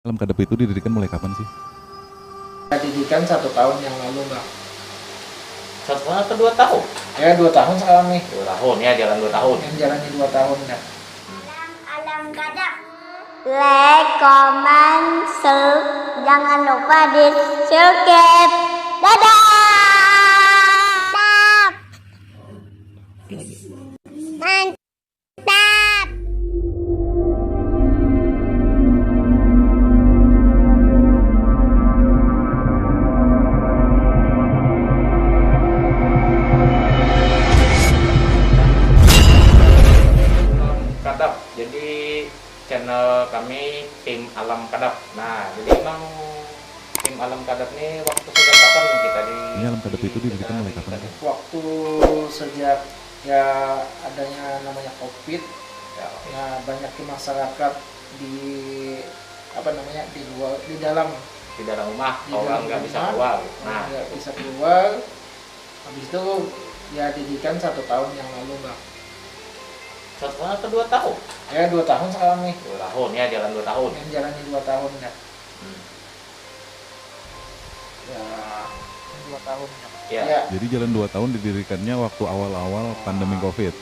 Alam Kadep itu didirikan mulai kapan sih? Didirikan 1 tahun yang lalu, Bang. 1 tahun atau 2 tahun? Ya 2 tahun sekarang nih. 2 tahun ya, jalan 2 tahun. Yang jalannya 2 tahun dah. Alam Kadep. Like, comment, share, jangan lupa di subscribe. Dadah. Mantap. Kadep. Jadi channel kami tim Alam Kadep. Nah, jadi emang tim Alam Kadep nih waktu sejak kapan nih kita di Ini Alam Kadep itu didirikan mulai kapan sih? Waktu sejak ya adanya namanya COVID, Ya, ya banyak di masyarakat di apa namanya di luar, di dalam di dalam rumah Di orang dalam nggak bisa rumah, keluar. orang Nah, nggak bisa keluar. Habis itu ya didirikan 1 tahun yang lalu, Bang. 1 tahun atau 2 tahun? Ya 2 tahun sekarang nih. 2 tahun ya, jalan 2 tahun. Yang jalannya 2 tahun dah. Hmm. Ya 2 tahun. Ya. Ya. Jadi jalan 2 tahun didirikannya waktu awal-awal pandemi COVID.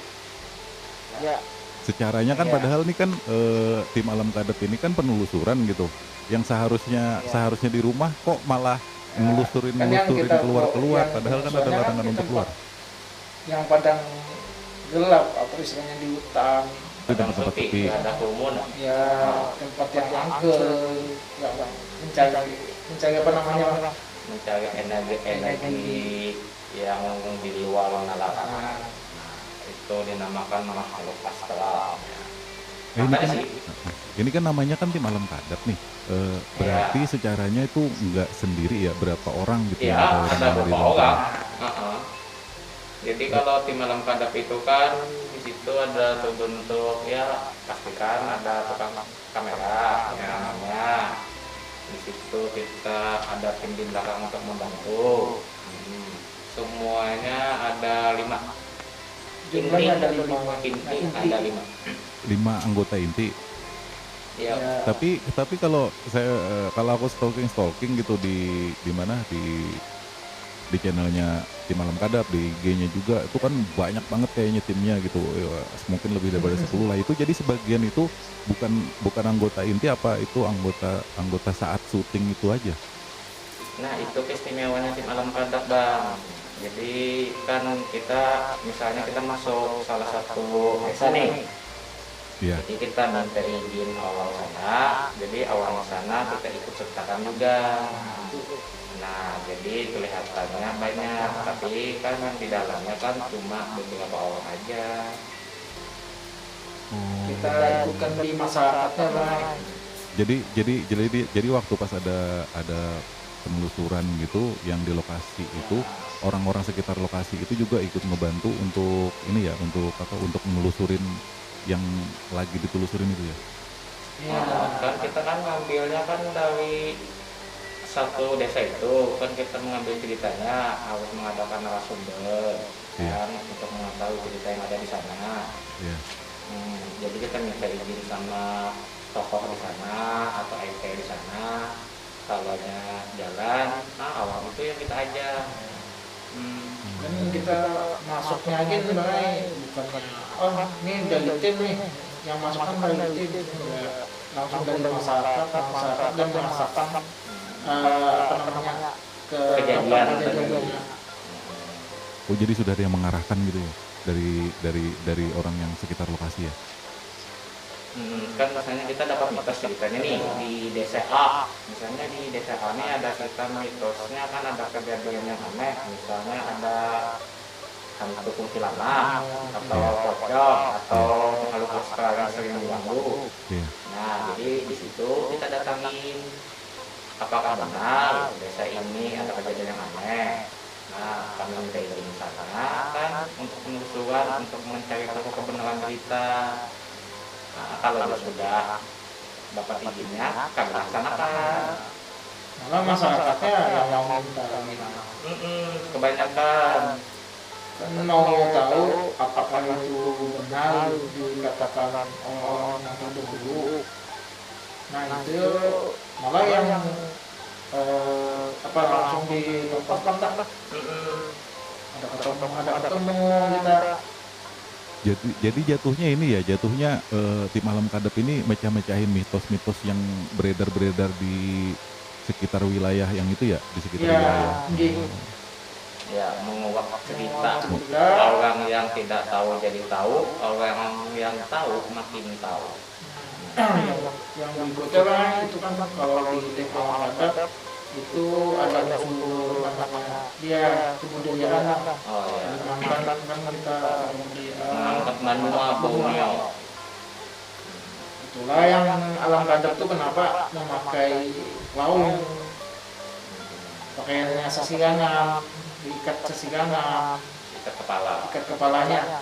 Ya. Secaranya kan Iya. padahal nih kan tim Alam Kadep ini kan penelusuran gitu. Yang seharusnya di rumah kok malah nelusurin Kan yang kita keluar yang padahal kan ada penelusurannya kan larangan di untuk keluar. Yang padang gelap apa istilahnya di hutan, Itu tempat-tempat sepi. Nggak ada kerumunan. ya tempat yang angker, ya Bang. mencari apa namanya, Bang? Mencari energi yang di luar nalar. Nah, Itu dinamakan makhluk astral. Ini Makanya kan, sih, ini kan namanya kan tim Alam Kadep nih. Berarti secaranya itu nggak sendiri ya, berapa orang gitu ya yang ada di beberapa dalam orang. Kadep? Jadi kalau tim Alam Kadep itu kan di situ ada terbentuk ya, pastikan ada tukang kamera ya namanya. Di situ kita ada tim di belakang untuk membantu. Semuanya ada 5. jumlahnya ada 5. Inti ada 5. 5 anggota inti. Ya. Ya, Tapi kalau kalau aku stalking gitu di mana di channelnya tim Alam Kadep, di IG-nya juga itu kan banyak banget kayaknya timnya gitu. Ya, mungkin lebih daripada 10 lah. Itu jadi sebagian itu bukan anggota inti, apa itu anggota saat syuting itu aja. Nah, itu keistimewanya tim Alam Kadep, Bang. Jadi kan kita misalnya kita masuk salah satu desa nih. Iya. Jadi kita minta izin awal sana. Jadi awal sana kita ikut sertakan juga. Nah, jadi kelihatannya banyak, tapi kan di dalamnya kan cuma beberapa orang aja. kita ikutkan di masyarakatnya, Bang. Jadi waktu pas ada penelusuran gitu yang di lokasi itu, orang-orang sekitar lokasi itu juga ikut ngebantu untuk ini ya, untuk menelusurin yang lagi ditelusurin itu ya. Iya. Kan kita kan ngambilnya kan dari satu desa itu, kan kita mengambil ceritanya harus mengadakan narasumber kan untuk mengetahui cerita yang ada di sana. Iya. Jadi kita minta izin sama tokoh di sana atau RT di sana. Kalau jalan, awal itu yang kita ajak. Dan kita masuknya aja nih, Bang. Bukan ini dari tim nih, yang masuk kan dari tim. Ya, langsung dari masyarakat dan merasakan apa namanya kejadiannya. Oh, jadi sudah ada yang mengarahkan gitu ya dari orang yang sekitar lokasi ya. Kan misalnya kita dapat mitos ceritanya nih di desa A. Misalnya di desa A ini ada cerita mitosnya, kan ada kejadian yang aneh. Misalnya ada hantu kuntilanak atau pocong atau makhluk astral yang sering mengganggu. Iya. Nah, jadi di situ kita datangin apakah benar desa ini ada kejadian yang aneh. Nah, kami minta izin di sana kan untuk penelusuran, untuk mencari tahu kebenaran berita. Nah, kalau sudah dapat izinnya, kami laksanakan. Malah masyarakatnya yang mau minta. Kebanyakan Kan mau tahu apakah itu benar dikatakan orang-orang yang terdahulu. Nah itu malah yang langsung di tempat lah, ada ketemu kita. Jadi jatuhnya ini ya, jatuhnya tim Alam Kadep ini mecah-mecahin mitos-mitos yang beredar-beredar di sekitar wilayah yang itu ya, di sekitar Ya, wilayah. Ya, menguak cerita. Cerita. Orang yang tidak tahu jadi tahu, orang yang tahu makin tahu. yang berikutnya kan itu kan kalau di tim Alam Kadep itu ada unsur namanya dia kebudayaan. Oh ya. Kan kita kebudayaan. Mengangkat manual Borneo. Itulah yang Alam Kadep tuh kenapa memakai laung, pakaiannya sasirangan, diikat sasirangan, Ikat kepala. ikat kepalanya.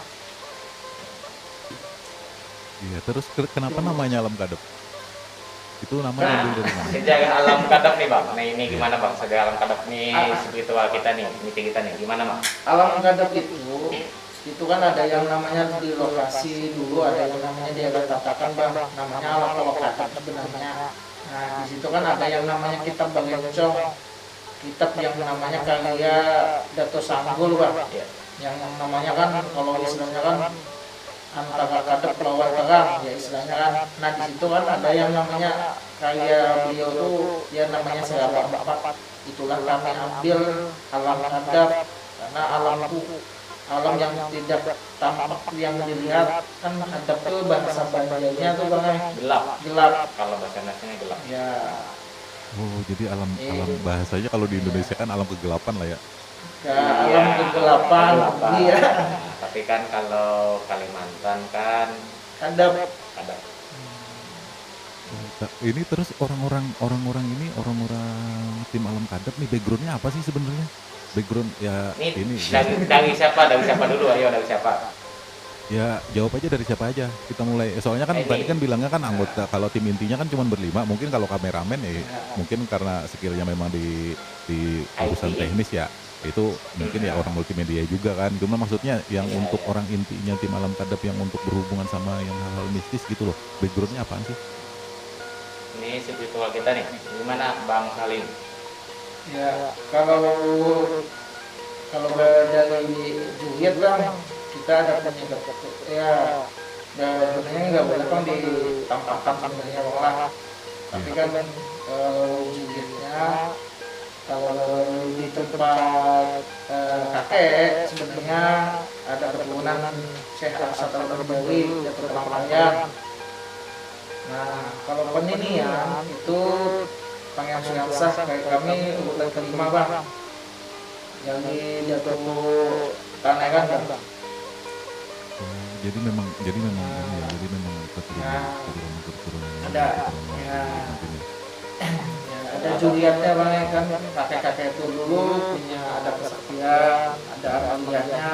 Iya, terus kenapa namanya Alam Kadep? Itu nama Nah, diambil dari mana? sejarah Alam Kadep nih bang. Nah ini gimana bang? Sejarah Alam Kadep nih spiritual kita nih, miti kita nih. Gimana bang? Alam Kadep itu kan ada yang namanya di lokasi dulu, ada yang namanya dia katakan bang, namanya Alam Bawah Kadep sebenarnya. Nah di situ kan ada yang namanya kitab Balencong, kitab yang namanya karya Dato Sanggul bang, Ya. yang namanya kan kalau istilahnya kan antara kadep lawan terang ya istilahnya kan. Nah di situ kan ada yang namanya karya beliau tuh ya namanya Serabang Empat. Itulah kami ambil alam kadep karena alam tuh alam yang tidak tampak yang dilihat kan. Kadep tuh bahasa Banjarnya tuh bang Gelap. gelap Kalau bahasa Indonesianya gelap. ya. Oh, jadi alam bahasanya kalau di Indonesia kan alam kegelapan lah ya. Ke alam kegelapan iya. Nah, tapi kan kalau Kalimantan kan Kadep ada. Ini terus orang-orang ini orang-orang tim Alam Kadep nih backgroundnya apa sih sebenarnya? Background ya Ini ini dari siapa? Dari siapa dulu? Ayo dari siapa? ya jawab aja dari siapa aja. Kita mulai. Soalnya kan Ini. tadi kan bilangnya kan anggota, kalau tim intinya kan cuma berlima. Mungkin kalau kameramen ya mungkin karena skillnya memang di urusan IT. teknis ya. Itu mungkin ya orang multimedia juga kan. Cuma maksudnya yang Iya, untuk iya. orang intinya tim Alam Kadep yang untuk berhubungan sama yang hal-hal mistis gitu loh. Backgroundnya apaan sih? Ini spiritual kita nih. Gimana Bang Salim? ya. Kalau dari Juliet bang, kita ada punya ya, dan sebenarnya nggak boleh bang ditampakkan sebenarnya bang lah. Tapi kan Julietnya kalau di tempat kakek sebenarnya ada keturunan Syekh Arsad Al-Barbari Datuk Pelampaian. Nah kalau peninian itu Pangeran Suyansah kayak kami urutan kelima bang, yang di Datuk Tanegan bang. Oh, jadi memang ini ya, jadi memang keturunan Ada, ya. Ya, ada Julietnya bang ya kan, kakek-kakek itu dulu punya ada kesaktian, ada arwahnya.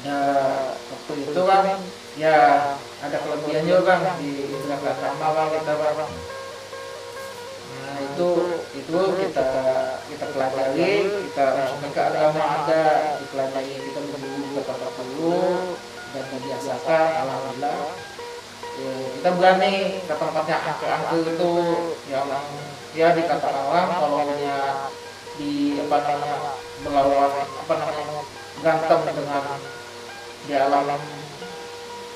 Nah waktu itu kan ya ada kelebihan juga bang di Indra Pratama bang kita bang. Nah itu kita pelajari, kita masukkan ke agama ada, dipelajari kita dulu ke tempat dulu dan dibiasakan. Alhamdulillah ya, kita berani ke tempatnya angker itu yang ya dikatakan orang kalau punya di melawan berantem dengan di alam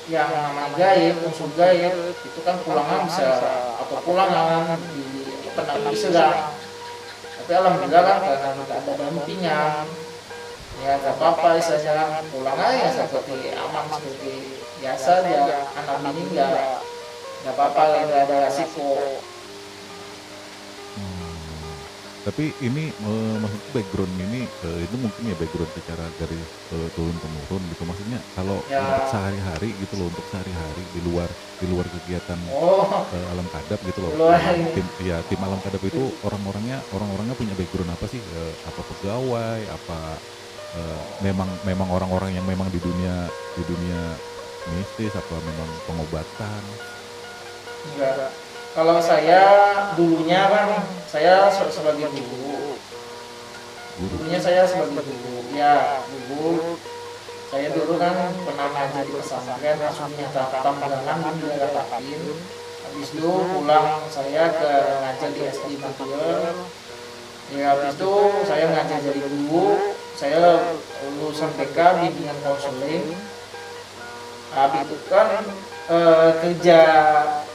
yang namanya gaib, unsur gaib itu kan pulangan bisa atau pulangan diserang. Tapi alhamdulillah kan karena kita ada dampingan ya gak apa-apa istilahnya kan, pulang aja seperti aman seperti biasa ya. Anak ini gak apa-apa, gak ada resiko. Tapi ini maksudnya background ini itu mungkin ya background secara dari turun temurun gitu. Maksudnya kalau Ya. untuk sehari-hari gitu loh, untuk sehari-hari di luar kegiatan Alam Kadep gitu loh. Luar. Tim Alam Kadep itu orang-orangnya punya background apa sih? Apa pegawai? Apa memang orang-orang yang memang di dunia mistis, apa memang pengobatan? Enggak. Kalau saya dulunya kan saya sebagai guru. Dulunya saya sebagai guru. Ya, guru. Saya dulu kan pernah ngajar di pesantren, langsung nyata tambahan di daerah Tapin. Habis itu pulang saya ke ngajar di SD Mampir. Ya habis itu saya ngajar jadi guru. Saya lulusan BK bimbingan konseling. Habis itu kan kerja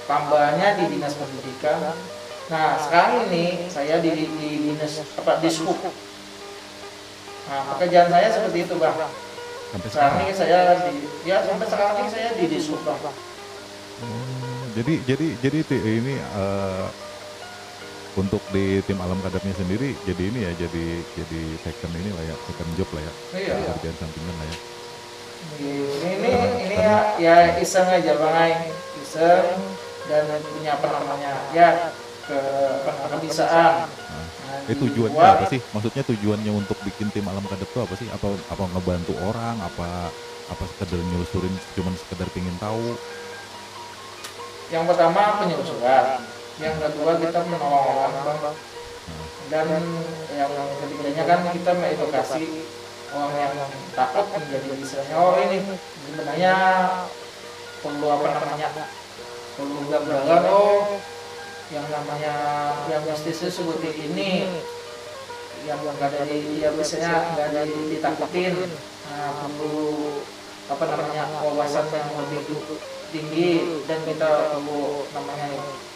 tambahannya di dinas pendidikan. Nah sekarang ini saya di dinas dishub. Nah pekerjaan saya seperti itu bang. Sampai Sekarang sekarang. ini saya sampai sekarang ini saya di dishub bang. Jadi ini untuk di tim alam kadarnya sendiri jadi ini ya jadi second ini lah ya, second job lah ya. Iya. Pekerjaan sampingan lah ya. Ini ya iseng aja bang Ai. Iseng dan punya apa namanya ya kebisaan. Tujuannya Dibuat. apa sih? Maksudnya tujuannya untuk bikin tim alam kadar itu apa sih? Apa ngebantu orang? Apa sekedar nyelusurin cuman sekedar pingin tahu? Yang pertama penyelusuran, yang kedua kita menolong orang bang, dan yang ketiganya kan kita mengedukasi orang yang takut menjadi istilahnya ini sebenarnya perlu apa namanya perlu gambaran yang namanya yang bisnisnya seperti ini yang nggak ada ya biasanya nggak ada ditakutin. Nah, perlu apa namanya wawasan yang lebih tinggi dan kita perlu namanya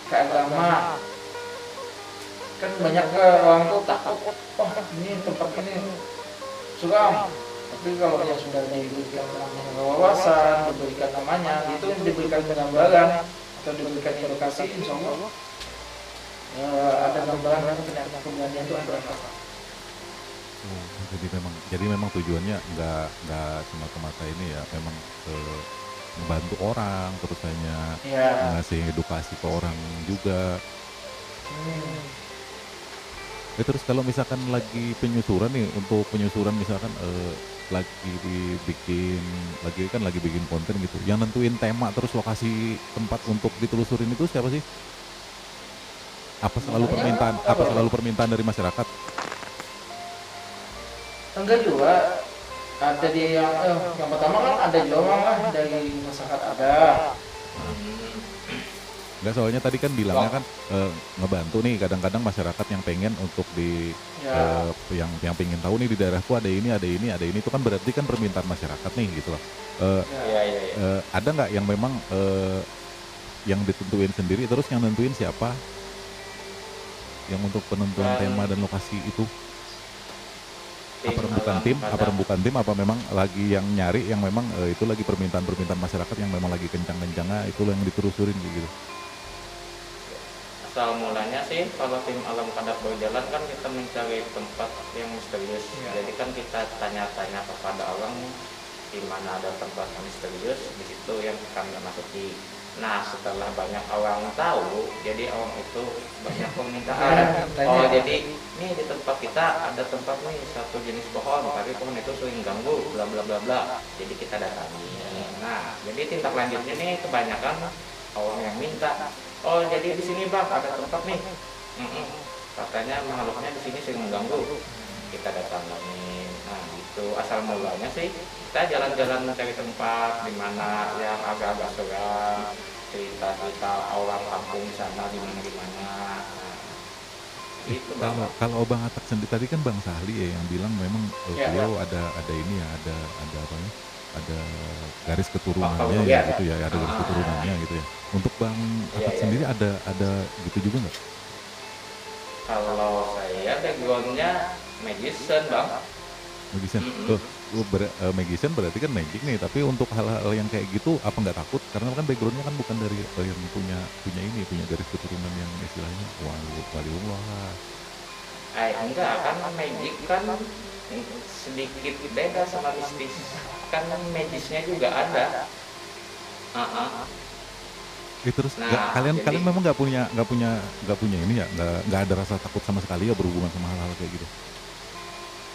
ke agama. Kan banyak ke orang tuh takut, wah ini tempat ini suram. Tapi kalau yang sudah diberikan namanya wawasan, diberikan namanya, itu diberikan gambaran atau diberikan edukasi, insya Allah ada gambaran keberanian itu ada. Jadi memang tujuannya nggak semata-mata ini ya, memang membantu orang, terus hanya ngasih edukasi ke orang juga. Terus kalau misalkan lagi penyusuran nih, untuk penyusuran misalkan lagi bikin konten gitu, yang nentuin tema terus lokasi tempat untuk ditelusurin itu siapa sih? Apa selalu permintaan dari masyarakat? Enggak juga, ada di yang pertama kan ada juga lah dari masyarakat ada. Enggak, soalnya tadi kan bilangnya kan ngebantu nih, kadang-kadang masyarakat yang pengen untuk yang pengen tahu nih di daerahku ada ini itu kan berarti kan permintaan masyarakat nih gitu loh. Ada nggak yang memang yang ditentuin sendiri, terus yang nentuin siapa yang untuk penentuan tema dan lokasi itu? Apa rembukan tim apa memang lagi yang nyari yang memang itu lagi permintaan masyarakat yang memang lagi kencang-kencangnya itu yang diterusurin gitu? Asal mulanya sih kalau tim alam kadar berjalan kan kita mencari tempat yang misterius. Jadi kan kita tanya-tanya kepada orang di mana ada tempat misterius, di situ yang kami masuki. Nah setelah banyak orang tahu, jadi orang itu banyak permintaan. Jadi nih di tempat kita ada tempat nih satu jenis pohon, tapi pohon itu sering ganggu, bla bla bla bla. Jadi kita datangi. Nah jadi tindak lanjutnya nih kebanyakan orang yang minta. Oh jadi di sini bang ada tempat nih. Katanya makhluknya di sini sering mengganggu. Kita datangi. Nah itu asal mulanya sih kita jalan-jalan mencari tempat di mana yang agak-agak seram, cerita-cerita orang kampung sana di mana. Itu kalau Bang Atak sendiri tadi kan Bang Sahli ya yang bilang memang beliau ada ini ya, ada apa ya? Ada garis keturunannya ya gitu ya, ada garis keturunannya gitu ya. Untuk Bang Atak sendiri ada gitu juga nggak? Kalau saya backgroundnya magician bang. Magician, magician berarti kan magic nih. Tapi untuk hal-hal yang kayak gitu apa nggak takut? Karena kan backgroundnya kan bukan dari yang punya garis keturunan yang istilahnya waliullah lah. Enggak kan magic kan sedikit beda sama mistis. Kan magisnya juga ada. Terus Nah, kalian memang nggak punya ini ya, nggak ada rasa takut sama sekali ya berhubungan sama hal-hal kayak gitu?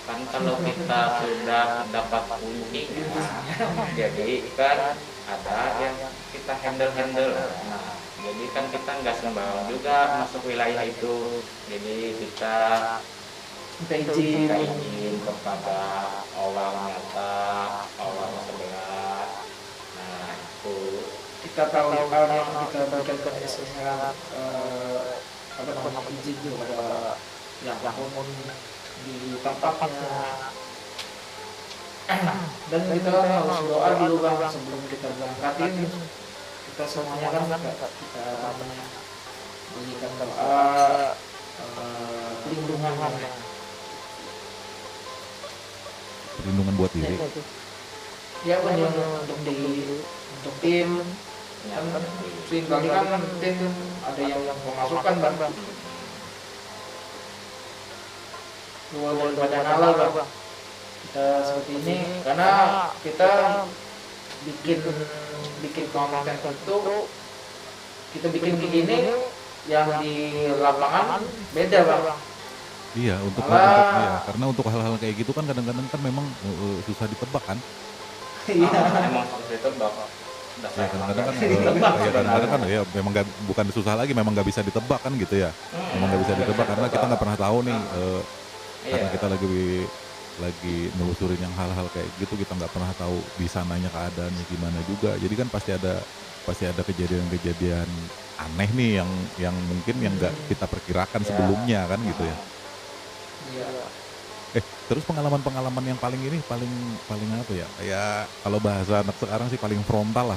Kan kalau kita sudah dapat kunci, jadi kan ada yang kita handle. Nah, jadi kan kita nggak sembarang juga masuk wilayah itu. Jadi kita izin kepada orang nyata, orang sebelah. Nah itu kita tahu kita berikan esnya apa namanya izin kepada yang bangun di tempatnya. Dan kita harus doa dulu Bang sebelum kita berangkatin. Kita semuanya kan kita namanya berikan doa perlindungan Perlindungan buat diri. ya perlindungan untuk tim. Kan seringkali kan tim ada yang pemasukan Bang. Luar daripada halal Bang. Kita seperti ini karena kita bikin konten itu kita bikin begini yang di lapangan beda Bang. Iya, untuk Malah- karena untuk hal-hal kayak gitu kan kadang-kadang kan memang susah ditebak kan. Iya. Emang harus ditebak. Ya kadang-kadang kan ya kadang-kadang kan ya memang bukan susah lagi, memang nggak bisa ditebak kan gitu ya. Memang nggak bisa ditebak karena kita nggak pernah tahu nih karena kita lagi nelusurin yang hal-hal kayak gitu, kita nggak pernah tahu di sananya keadaannya gimana juga. Jadi kan pasti ada kejadian-kejadian aneh nih yang mungkin yang nggak kita perkirakan sebelumnya kan gitu ya. Iya. Terus pengalaman-pengalaman yang paling apa ya? Kayak kalau bahasa anak sekarang sih paling frontal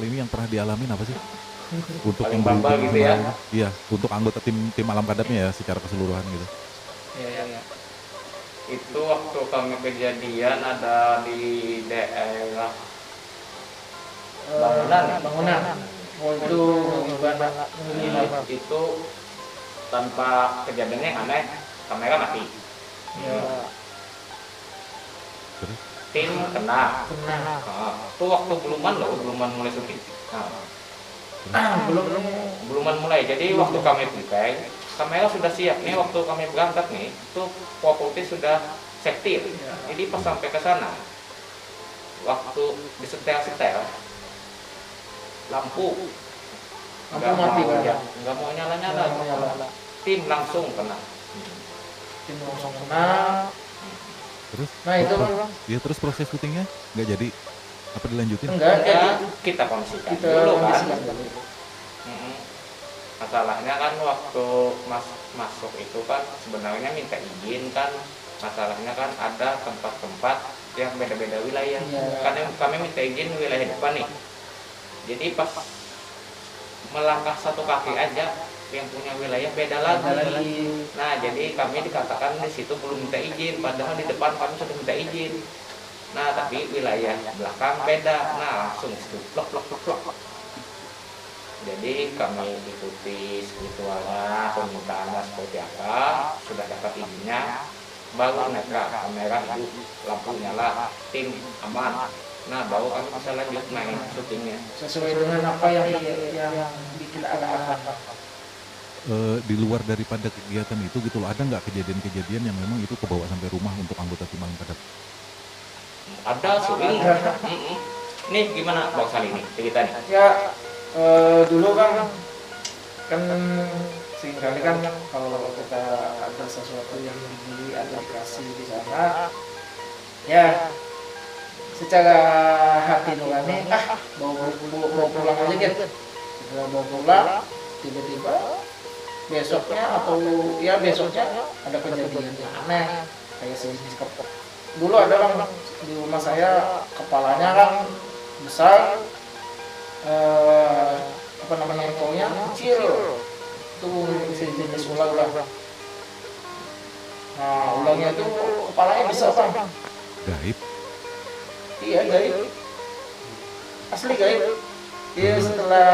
ini yang pernah dialamin apa sih? Untuk Paling yang bambal berhubungan gitu ya? sama- Iya, untuk anggota tim alam kadapnya ya secara keseluruhan gitu. Iya. Itu waktu kami kejadian ada di daerah Bangunan. Oh itu gimana? itu tanpa kejadiannya yang aneh, kamera mati, Ya. Terus tim kena. Benar. Itu waktu buluman mulai syuting. Buluman mulai. Jadi waktu kami prepare, kamera sudah siap nih. Waktu kami berangkat nih, itu putih sudah setir. Jadi pas sampai ke sana, waktu disetel lampu Mati Bang. nggak mau nyala-nyala. Nggak mau nyala. Tim langsung kena. Tim langsung kena. terus Nah itu Bang. ya terus proses syutingnya nggak jadi apa dilanjutin? Enggak jadi Kita kondisikan kita dulu kan. kondisikan dulu. Mm-mm. Masalahnya kan waktu masuk itu kan sebenarnya minta izin kan. Masalahnya kan ada tempat-tempat yang beda-beda wilayah. Iya. Kadang kami minta izin wilayah depan nih. Jadi pas melangkah satu kaki aja yang punya wilayah beda Ada lagi. lagi. Nah, jadi kami dikatakan di situ belum minta izin, padahal di depan kami sudah minta izin. Nah, tapi wilayah belakang beda. Nah, langsung itu plok. Jadi kami ikuti spiritualnya, permintaannya seperti apa, sudah dapat izinnya, baru mereka kamera hidup, lampu nyala, tim aman. Nah, baru kami bisa lanjut main syutingnya. Sesuai dengan apa yang bikin ada. Di luar daripada kegiatan itu gitu loh, ada nggak kejadian-kejadian yang memang itu kebawa sampai rumah untuk anggota tim alam kadap? Ada sering. Nih gimana Bang Sali nih cerita nih? Ya dulu kan seringkali kan kalau kita ada sesuatu yang dibeli atau dikasih di sana, ya secara hati nurani bawa pulang aja gitu. Kita bawa pulang, tiba-tiba besoknya ada kejadian yang aneh kayak sejenis kepok. Dulu ada kan di rumah saya kepalanya kan besar, apa namanya ekornya kecil, itu sejenis ular lah. Nah ularnya itu kepalanya besar Bang. Gaib? Iya gaib, asli gaib. Dia setelah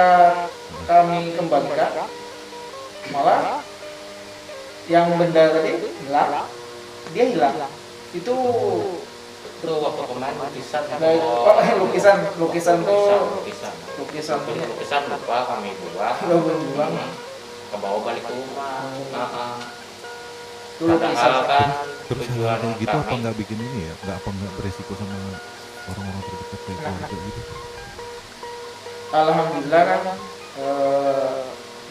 kami kembalikan, malah yang benda tadi hilang, dia hilang. Itu Itu waktu kemarin lukisan gaib. Lukisan tuh lukisan lupa kami buang ke bawah balik ke rumah. Itu lukisan. Padahal kan Terus tujuan hal kayak gitu apa kami nggak bikin ini ya? Nggak beresiko sama orang-orang terdekat kayak keluarga gitu? Alhamdulillah kan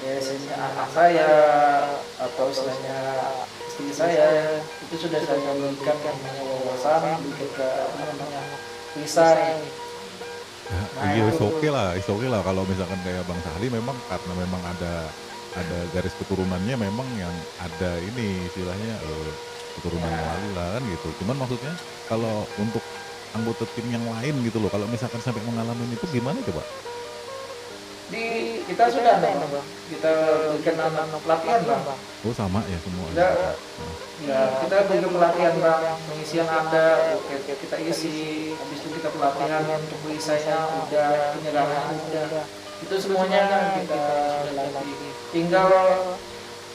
ya istilahnya anak saya atau istilahnya istri saya itu sudah saya berikan yang namanya wawasan, berikan ke apa namanya perisai. Nah, Iya, itu. is oke lah kalau misalkan kayak Bang Sahli memang karena memang ada garis keturunannya memang yang ada ini istilahnya keturunan Wali lah kan gitu. Cuman maksudnya kalau untuk anggota tim yang lain gitu loh, kalau misalkan sampai mengalami itu gimana coba? Kita sudah Bang. Kita berikan pelatihan Bang. Oh sama ya semua. Udah, Gitu. ya kita berikan pelatihan Bang. Pengisian ada, oke, kita isi. Habis itu kita pelatihan untuk perisainya udah, penyerangan udah. Itu semuanya kita latih. Tinggal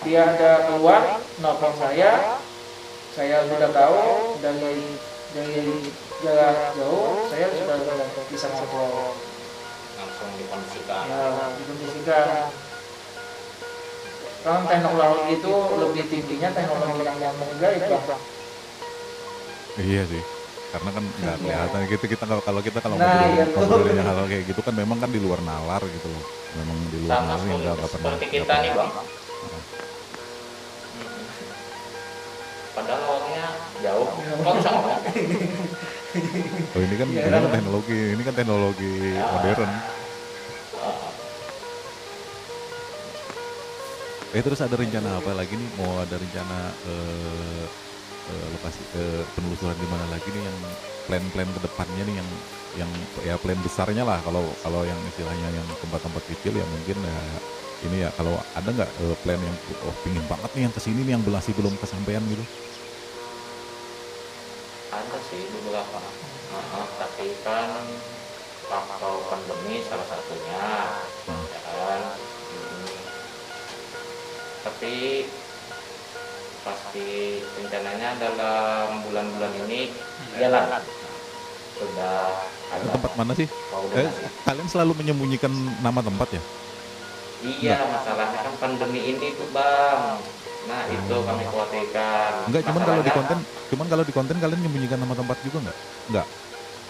dia ada keluar, nelfon saya sudah tahu dari jarak jauh, saya sudah bisa ngobrol. Langsung dikondisikan. Ya, dikondisikan. Kan teknologi itu lebih tingginya teknologi yang gaib Bang. Iya sih. Karena kan nggak kelihatan gitu kalau kita Nah, iya, ngobrolin hal kayak gitu kan memang kan di luar nalar gitu loh. Memang di luar Sama nalar yang nggak pernah. seperti kita nih Bang. Padahal orangnya jauh, kok bisa ngomong? Oh ini kan ini kan teknologi modern. Terus ada rencana apa lagi nih? Mau ada rencana lokasi penelusuran di mana lagi nih yang plan-plan ke depannya nih yang ya plan besarnya lah kalau yang istilahnya yang tempat-tempat kecil ya mungkin ya ini ya kalau ada nggak plan yang pingin banget nih yang kesini nih yang masih belum kesampaian gitu? Ada sih beberapa, tapi kan faktor pandemi salah satunya, ya kan. Tapi pasti rencananya dalam bulan-bulan ini jalan. Sudah ada Tempat mana sih? mau dengan Kalian selalu menyembunyikan nama tempat ya? iya, masalahnya kan pandemi ini tuh Bang. Nah itu kami khawatirkan. Enggak, cuman kalau di Masalahnya, konten kalian menyembunyikan nama tempat juga nggak? Enggak.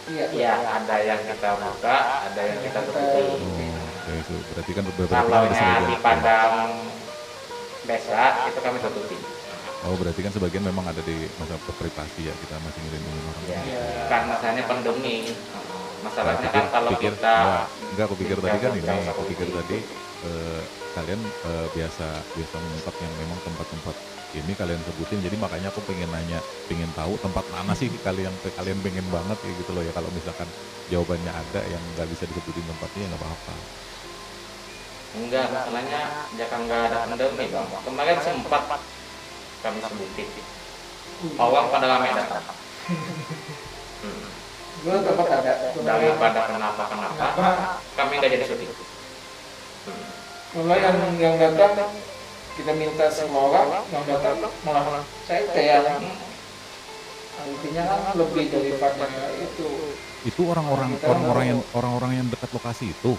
iya ada yang kita buka, ada yang kita tutupi. Oke, itu berarti kan beberapa Kalau ada di sebagian. Padang desa itu kami tutupi. Oh, berarti kan sebagian memang ada di masa privasi ya, kita masih ngelindungin orang. Ya, Iya. karena masalahnya pandemi. Masalahnya kan kalau kita enggak, aku pikir tadi kan ini, Bicara aku pikir seperti tadi itu. kalian biasa mengungkap yang memang tempat-tempat ini kalian sebutin, jadi makanya aku pengen tahu tempat mana sih kalian pengen banget ya gitu loh ya. Kalau misalkan jawabannya ada yang nggak bisa disebutin tempatnya ya nggak apa-apa. enggak, masalahnya jangan nggak ada pandemi Bang. Kemarin sempat kami sebutin. Orang pada ramai datang. Gue tempat ada. Daripada kenapa kami nggak jadi syuting. Mulai yang datang kita minta semua orang yang datang malah saya kayak artinya kan lebih daripada itu. Itu orang-orang yang dekat lokasi itu.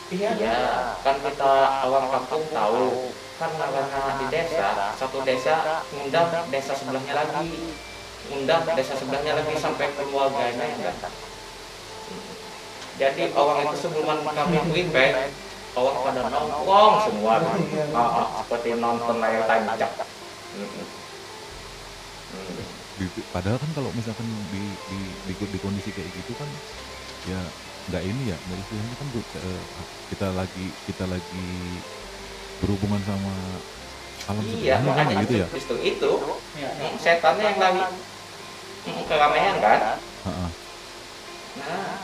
Iya. Iya, kan kita orang kampung tahu kan karena di desa, satu desa ngundang desa sebelahnya lagi, sampai keluarganya yang datang. Jadi orang itu sebelum kami prepare, orang pada nongkrong semua, seperti nonton layar tancap. Padahal kan kalau misalkan di kondisi kayak gitu kan ya nggak ini ya, nggak istilahnya kan kita lagi berhubungan sama alam Iya, sebelahnya kan makanya gitu ya. justru itu Ya. setannya yang lari keramaian kan. Ha-ha. Nah,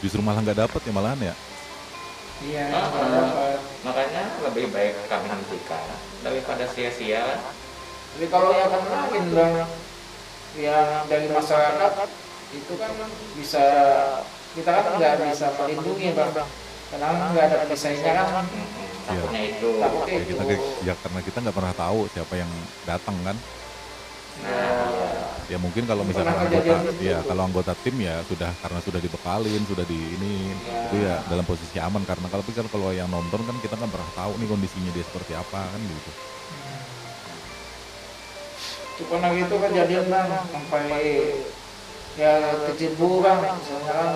Justru malah nggak dapet ya malahan ya. Iya. makanya lebih baik kami hentikan daripada sia-sia. Jadi kalau yang lain Bang, yang dari masyarakat itu kan bisa kita kan nggak bisa melindungi Bang, karena nggak ada perisainya kan. Takutnya itu. Takutnya Ya kita ya karena kita nggak pernah tahu siapa yang datang kan. Nah, Ya mungkin kalau misalkan Pernah anggota kejadian gitu. ya kalau anggota tim ya karena sudah dibekalin, sudah di ini itu ya dalam posisi aman, karena kalau yang nonton kan kita nggak pernah tahu nih kondisinya dia seperti apa kan gitu. Itu pernah gitu kejadian Bang, sampai ya kecebur Bang, misalnya kan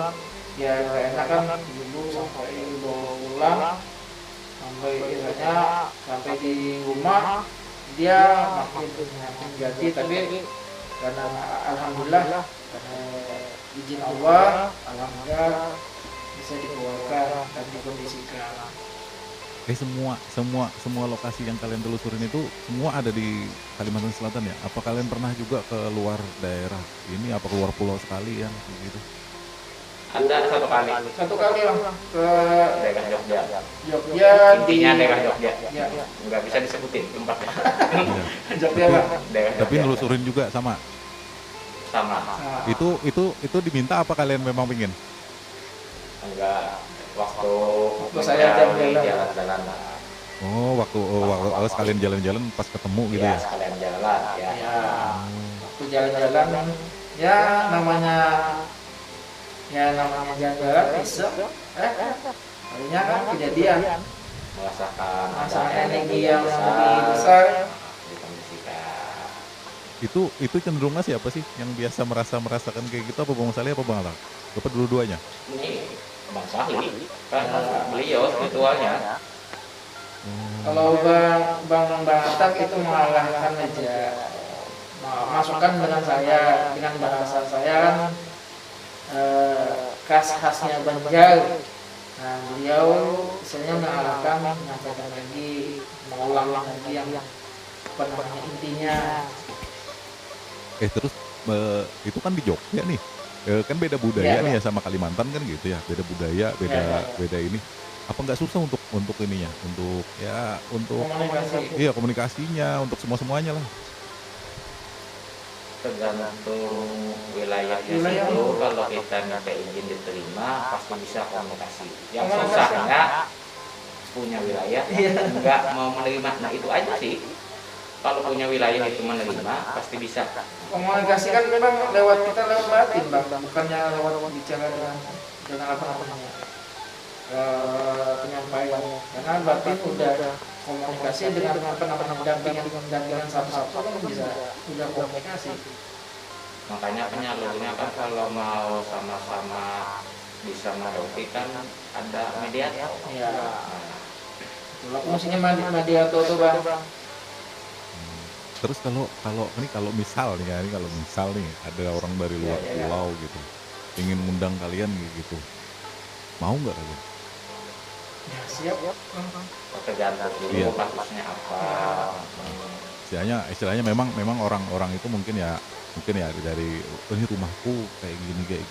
ya nggak enak kan kecebur sampai dibawa pulang, sampai misalnya sampai di rumah dia makin ganti, tapi karena alhamdulillah karena izin Allah, alhamdulillah bisa dikeluarkan dan dikondisikan. Semua lokasi yang kalian telusurin itu semua ada di Kalimantan Selatan ya? Apa kalian pernah juga ke luar daerah ini, apa keluar pulau sekali ya gitu? Ada satu kali Satu kali Bang ke daerah Jogja. Jogja di Intinya daerah Jogja. ya, Nggak bisa disebutin tempatnya. Iya. Jogja Bang. Daerah Tapi Jogja. nelusurin juga sama. Sama. Nah, Itu diminta apa kalian memang pingin? Enggak. Waktu saya mencari jalan-jalan. jalan-jalan. Waktu sekalian jalan-jalan pas ketemu gitu Ya, ya? sekalian jalan ya. ya waktu jalan-jalan ya namanya jalan-jalan iseng akhirnya kan kejadian Merasakan masa ada energi yang lebih besar. dikondisikan. Itu cenderungnya siapa sih yang biasa merasakan kayak gitu, apa Bang Salih apa Bang Alang? Apa dua-duanya? Ini Bang Sahli kan beliau spiritualnya. Kalau Bang Atak itu mengalahkan aja, masukkan dengan saya dengan bahasa saya kan khasnya Banjar. Nah beliau misalnya mengalahkan, menyampaikan lagi, mengulang lagi yang apa namanya intinya. Terus itu kan di Jogja nih. Kan beda budaya Iya, nih ya sama Kalimantan kan gitu ya. Beda budaya, beda ini. Apa nggak susah untuk ininya, untuk Komunikasi. iya komunikasinya, untuk semuanya lah. Tergantung wilayahnya Wilayah. situ. Kalau kita minta izin diterima pasti bisa komunikasi. Yang Komunikasi. susahnya punya wilayah nggak mau menerima. Nah itu aja sih. Kalau punya wilayah itu menerima pasti bisa. Komunikasi kan memang lewat batin Bang, bukannya lewat bicara dengan apa namanya penyampaian. Karena batin udah komunikasi dengan apa namanya dampingan satu-satu kan bisa udah komunikasi. Makanya penyalurnya kan kalau mau sama-sama bisa mengerti kan ada mediator. Ya, Nah, fungsinya mediator tuh Bang. Terus kalau misal nih ya, kalau misal nih ada orang dari luar Iya. pulau gitu, ingin ngundang kalian gitu, mau nggak kalian? Ya, siap. tergantung Iya. dulu kasusnya apa. Istilahnya memang orang-orang itu mungkin ya dari ini rumahku kayak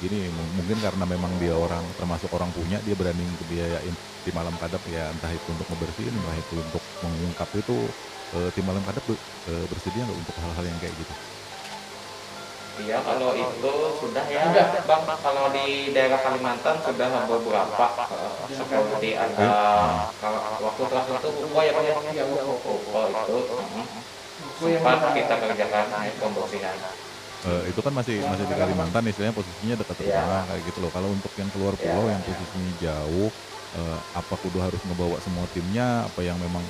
gini mungkin karena memang dia orang termasuk orang punya, dia berani kebiayain di malam kadap ya, entah itu untuk ngebersihin, entah itu untuk mengungkap itu. Tim malam kadap bersedia nggak untuk hal-hal yang kayak gitu? Iya, kalau itu sudah ya Sudah. Bang, kalau di daerah Kalimantan sudah beberapa seperti ada waktu terakhir itu Upo ya Bang ya? Ya, Upo. Upo itu Upo yang sempat mana? kita kerjakan pembersihan. Itu kan masih di Kalimantan, istilahnya posisinya dekat Iya. rumah kayak gitu loh. Kalau untuk yang keluar pulau yang posisinya jauh, apa kudu harus ngebawa semua timnya, apa yang memang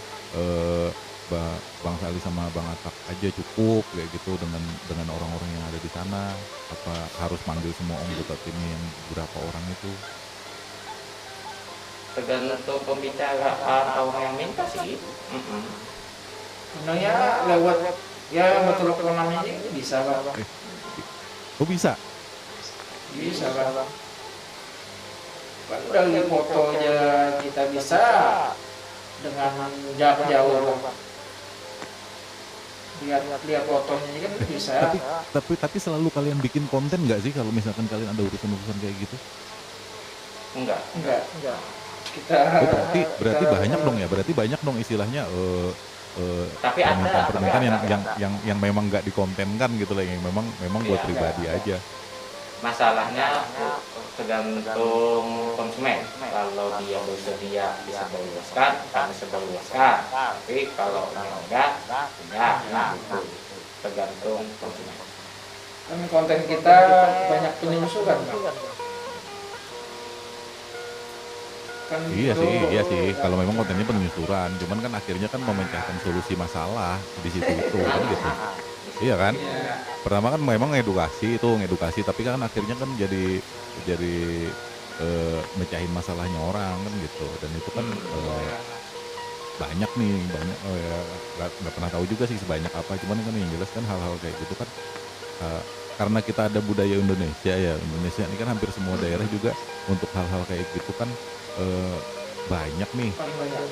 Bang Salih sama Bang Atak aja cukup kayak gitu dengan orang-orang yang ada di sana, apa harus manggil semua anggota timnya yang berapa orang itu? Tergantung pembicaraan orang yang minta sih. Sebenarnya lewat ya betul namanya ini bisa Bang. Oh bisa? Bisa Bang. Kan dari foto aja kita bisa dengan jarak jauh Bang. Lihat fotonya kan bisa. Tapi selalu kalian bikin konten nggak sih kalau misalkan kalian ada urusan-urusan kayak gitu? Enggak. Enggak. Kita Oh, berarti banyak dong ya, berarti banyak dong istilahnya Tapi ada. permintaan yang memang nggak dikontenkan gitu lah, yang memang buat Iya, pribadi aja. Masalahnya tergantung konsumen. Kalau dia bersedia disebarluaskan, kami sebarluaskan. Tapi kalau enggak, ya gitu. Tergantung konsumen. kan konten kita banyak penyusukan Bang. Kan Iya itu- sih. Kalau memang kontennya penelusuran, cuman kan akhirnya kan memecahkan solusi masalah di situ itu kan gitu. Iya kan? Iya. Pertama kan memang ngedukasi, tapi kan akhirnya kan jadi mecahin masalahnya orang kan gitu. Dan itu kan banyak nggak pernah tahu juga sih sebanyak apa, cuman kan yang jelas kan hal-hal kayak gitu kan karena kita ada budaya Indonesia ya, Indonesia ini kan hampir semua daerah juga untuk hal-hal kayak gitu kan banyak nih, paling banyak.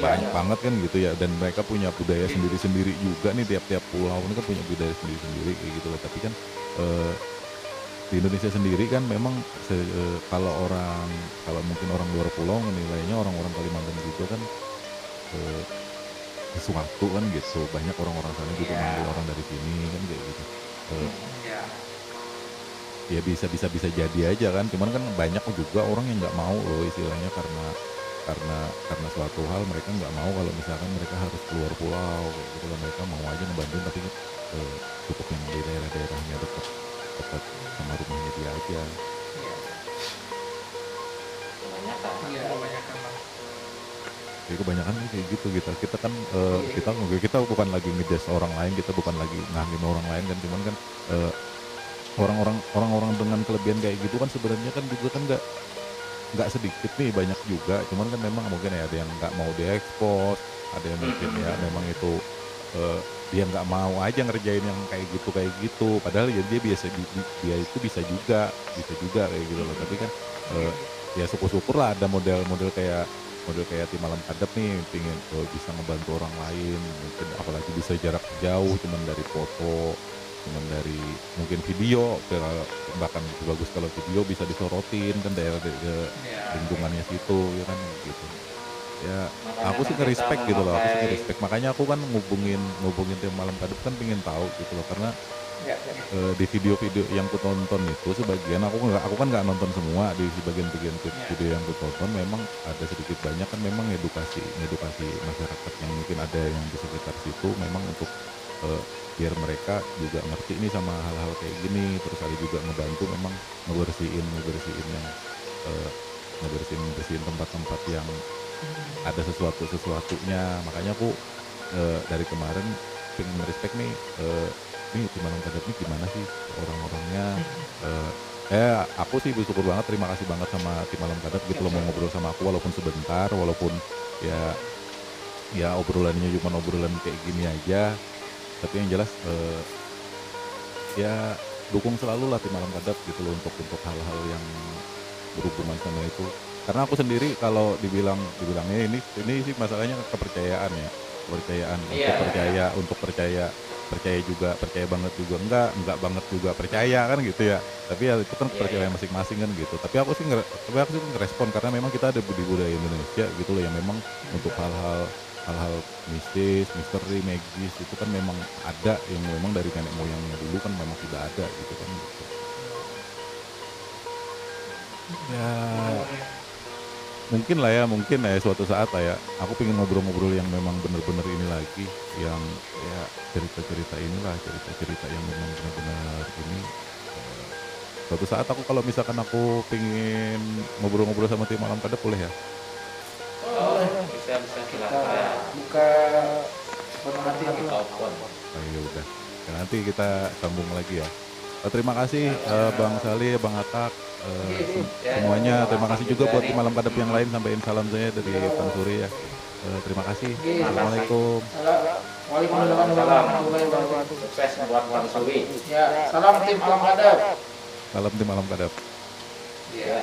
banyak banget kan gitu ya, dan mereka punya budaya sendiri-sendiri juga nih, tiap-tiap pulau ini kan punya budaya sendiri-sendiri kayak gitu loh. Tapi kan di Indonesia sendiri kan memang kalau mungkin orang luar pulau menilainya orang-orang Kalimantan juga kan sesuatu kan gitu, banyak orang-orang sana juga Iya. manggil orang dari sini kan kayak gitu. Ya. Ya bisa jadi aja kan, cuman kan banyak juga orang yang nggak mau loh istilahnya, karena suatu hal mereka nggak mau kalau misalkan mereka harus keluar pulau kayak gitu loh. Mereka mau aja ngebantuin tapi cukup yang di daerah-daerahnya dekat sama rumahnya dia aja. Iya. Kebanyakan. Iya, kebanyakan Bang. Jadi kebanyakan sih kayak gitu, kita kan kita bukan lagi ngejudge orang lain, kita bukan lagi ngangin orang lain kan, cuman kan orang-orang dengan kelebihan kayak gitu kan sebenarnya kan juga kan nggak sedikit nih, banyak juga, cuman kan memang mungkin ya ada yang nggak mau diekspos, ada yang mungkin ya memang itu dia nggak mau aja ngerjain yang kayak gitu, padahal ya dia dia itu bisa juga kayak gitu loh. Tapi kan ya syukur-syukur lah ada model kayak Tim Malam Kadep nih, pingin bisa ngebantu orang lain, mungkin apalagi bisa jarak jauh, cuman dari foto, cuman dari mungkin video, bahkan lebih bagus kalau video bisa disorotin kan daerah lingkungannya situ ya kan gitu. Ya aku sih nge-respect gitu loh, makanya aku kan ngubungin Tim Malam Kadep kan pingin tahu gitu loh, karena Iya. di video-video yang ku tonton itu sebagian aku kan nggak nonton semua, di sebagian video yang ku tonton memang ada sedikit banyak kan memang edukasi masyarakat yang mungkin ada yang di sekitar situ, memang untuk biar mereka juga ngerti ini sama hal-hal kayak gini, terus ada juga ngebantu memang ngebersihin yang ngebersihin tempat-tempat yang ada sesuatunya. Makanya aku dari kemarin pengen respect nih, nih Tim Malam Kadep nih gimana sih orang-orangnya. Aku sih bersyukur banget, terima kasih banget sama Tim Malam Kadep gitu loh, mau ngobrol sama aku walaupun sebentar, walaupun ya obrolannya cuma obrolan kayak gini aja, tapi yang jelas ya dukung selalu lah Tim Malam Kadep gitu loh untuk hal-hal yang berhubungan sama itu. Karena aku sendiri kalau dibilangnya ini sih masalahnya kepercayaan ya, untuk percaya juga, percaya banget juga enggak banget juga percaya kan gitu ya. Tapi ya itu kan kepercayaan masing-masing kan gitu. Tapi aku sih ngerespon karena memang kita ada di budaya Indonesia gitu loh, yang memang untuk hal-hal mistis, misteri, magis itu kan memang ada, yang memang dari nenek moyangnya dulu kan memang sudah ada gitu kan gitu. Ya mungkin lah ya suatu saat lah ya aku pengen ngobrol-ngobrol yang memang bener-bener ini lagi, yang ya cerita-cerita yang memang benar-benar ini. Suatu saat aku kalau misalkan aku pengen ngobrol-ngobrol sama Tim Malam Kadep boleh ya? Oh, bisa silakan. Buka sepenuh hati gitu. Telepon. Oh, ya udah. Ya, nanti kita sambung lagi ya. Terima kasih Bang Sali, Bang Atak, semuanya. Terima kasih juga buat Tim Malam Kadep yang lain. Sampaikan salam saya dari Bang Suri ya. Terima kasih. Assalamualaikum. Waalaikumsalam warahmatullahi wabarakatuh. Sukses buat Bang Suri. Ya, salam Tim Malam Kadep. Salam Tim Malam Kadep. Ya.